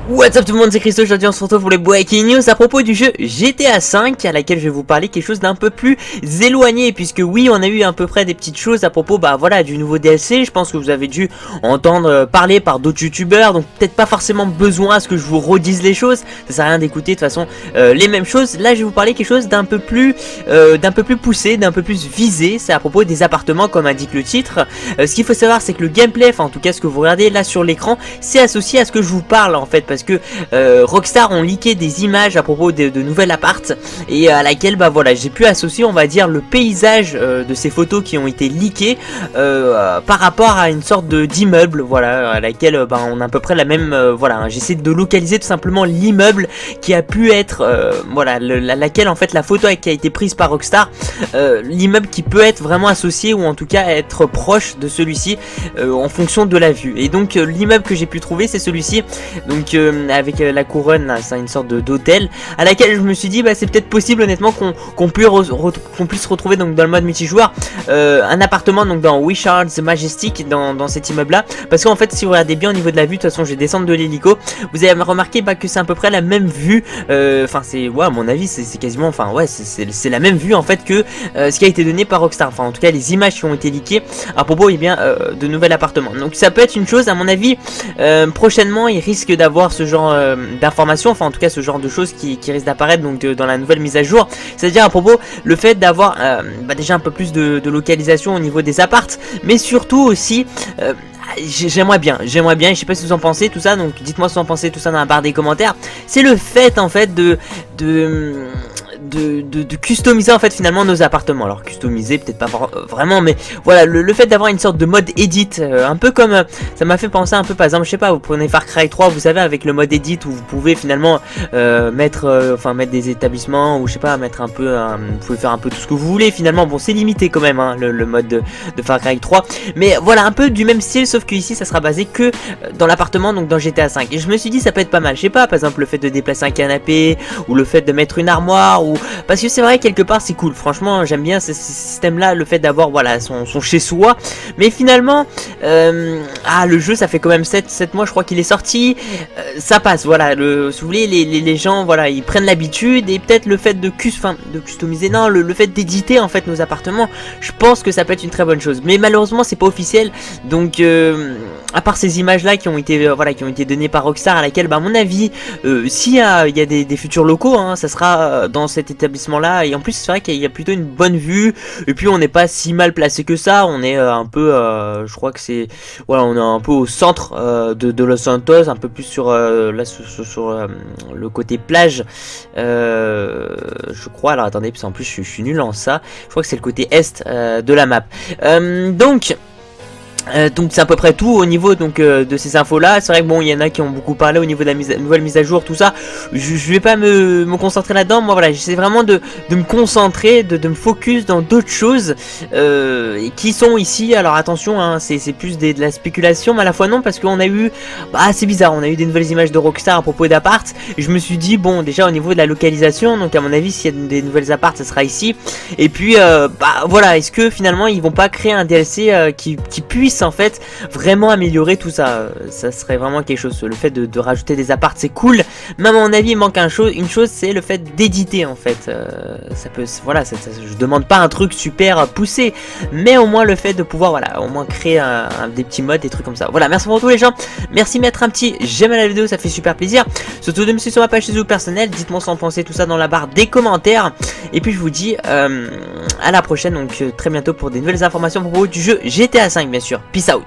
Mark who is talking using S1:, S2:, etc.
S1: What's up tout le monde, c'est Christo, aujourd'hui on se retrouve pour les Breaking News à propos du jeu GTA V, à laquelle je vais vous parler quelque chose d'un peu plus éloigné, puisque oui, on a eu à peu près des petites choses à propos voilà, du nouveau DLC. Je pense que vous avez dû entendre parler par d'autres youtubeurs, donc peut-être pas forcément besoin à ce que je vous redise les choses, ça sert à rien d'écouter de toute façon les mêmes choses. Là je vais vous parler quelque chose d'un peu plus poussé, d'un peu plus visé, c'est à propos des appartements comme indique le titre. Ce qu'il faut savoir, c'est que le gameplay, enfin en tout cas ce que vous regardez là sur l'écran, c'est associé à ce que je vous parle en fait, parce que Rockstar ont leaké des images à propos de nouvel appart, et à laquelle voilà, j'ai pu associer, on va dire, le paysage de ces photos qui ont été leakées par rapport à une sorte d'immeuble, voilà, à laquelle on a à peu près la même, voilà, hein, j'essaie de localiser tout simplement l'immeuble qui a pu être, voilà, laquelle en fait la photo qui a été prise par Rockstar, l'immeuble qui peut être vraiment associé, ou en tout cas être proche de celui-ci en fonction de la vue. Et donc l'immeuble que j'ai pu trouver, c'est celui-ci, donc avec la couronne, c'est une sorte d'hôtel, à laquelle je me suis dit c'est peut-être possible honnêtement qu'on puisse retrouver donc dans le mode multijoueur un appartement donc dans Wishard's Majestic, dans cet immeuble là, parce qu'en fait si vous regardez bien au niveau de la vue, de toute façon je vais descendre de l'hélico, vous allez remarquer que c'est à peu près la même vue, enfin c'est, ouais, à mon avis c'est quasiment, enfin ouais, c'est la même vue en fait que ce qui a été donné par Rockstar, enfin en tout cas les images qui ont été leakées à propos de nouvel appartement. Donc ça peut être une chose, à mon avis. Prochainement ils risquent d'avoir ce genre d'informations, enfin en tout cas ce genre de choses qui risquent d'apparaître donc dans la nouvelle mise à jour, c'est-à-dire à propos le fait d'avoir déjà un peu plus de localisation au niveau des apparts, mais surtout aussi j'aimerais bien, je sais pas ce que vous en pensez tout ça, donc dites-moi ce que vous en pensez tout ça dans la barre des commentaires. C'est le fait en fait de customiser en fait finalement nos appartements. Alors customiser peut-être pas vraiment, mais voilà, le fait d'avoir une sorte de mode edit, un peu comme ça m'a fait penser un peu, par exemple, je sais pas, vous prenez Far Cry 3, vous savez, avec le mode edit où vous pouvez finalement mettre des établissements, ou je sais pas, mettre un peu vous pouvez faire un peu tout ce que vous voulez finalement. Bon, c'est limité quand même hein, le mode de Far Cry 3, mais voilà, un peu du même style, sauf que ici ça sera basé que dans l'appartement, donc dans GTA 5. Et je me suis dit ça peut être pas mal, je sais pas, par exemple le fait de déplacer un canapé, ou le fait de mettre une armoire, ou parce que c'est vrai, quelque part c'est cool, franchement j'aime bien ce système là, le fait d'avoir voilà son chez soi. Mais finalement le jeu ça fait quand même 7 mois je crois qu'il est sorti, ça passe, voilà, si vous voulez, les gens voilà, ils prennent l'habitude, et peut-être le fait de customiser, non, le fait d'éditer en fait nos appartements, je pense que ça peut être une très bonne chose, mais malheureusement c'est pas officiel. Donc à part ces images là qui ont été données par Rockstar, à laquelle à mon avis s'il y a des futurs locaux hein, ça sera dans cet établissement là, et en plus c'est vrai qu'il y a plutôt une bonne vue, et puis on n'est pas si mal placé que ça, on est un peu je crois que c'est, voilà, on est un peu au centre de Los Santos, un peu plus sur là sur le côté plage, je crois. Alors attendez, parce qu'en plus je suis nul en ça, je crois que c'est le côté est de la map, donc c'est à peu près tout au niveau donc de ces infos là. C'est vrai que bon, il y en a qui ont beaucoup parlé au niveau de la nouvelle mise à jour, tout ça. Je vais pas me concentrer là-dedans. Moi voilà, j'essaie vraiment de me concentrer, de me focus dans d'autres choses qui sont ici. Alors attention hein, c'est plus de la spéculation, mais à la fois non, parce qu'on a eu, c'est bizarre, on a eu des nouvelles images de Rockstar à propos d'appart, et je me suis dit bon, déjà au niveau de la localisation, donc à mon avis s'il y a des nouvelles apparts ça sera ici. Et puis voilà, est-ce que finalement ils vont pas créer un DLC qui puisse en fait vraiment améliorer tout ça, ça serait vraiment quelque chose. Le fait de rajouter des apparts c'est cool, mais à mon avis il manque une chose, c'est le fait d'éditer en fait. Ça peut, voilà, je demande pas un truc super poussé, mais au moins le fait de pouvoir, voilà, au moins créer des petits modes, des trucs comme ça. Voilà, merci pour tous les gens, merci de mettre un petit j'aime à la vidéo, ça fait super plaisir. Surtout de me suivre sur ma page Facebook personnelle, dites-moi ce que vous en pensez tout ça dans la barre des commentaires, et puis je vous dis à la prochaine, donc très bientôt pour des nouvelles informations à propos du jeu GTA 5 bien sûr. Peace out.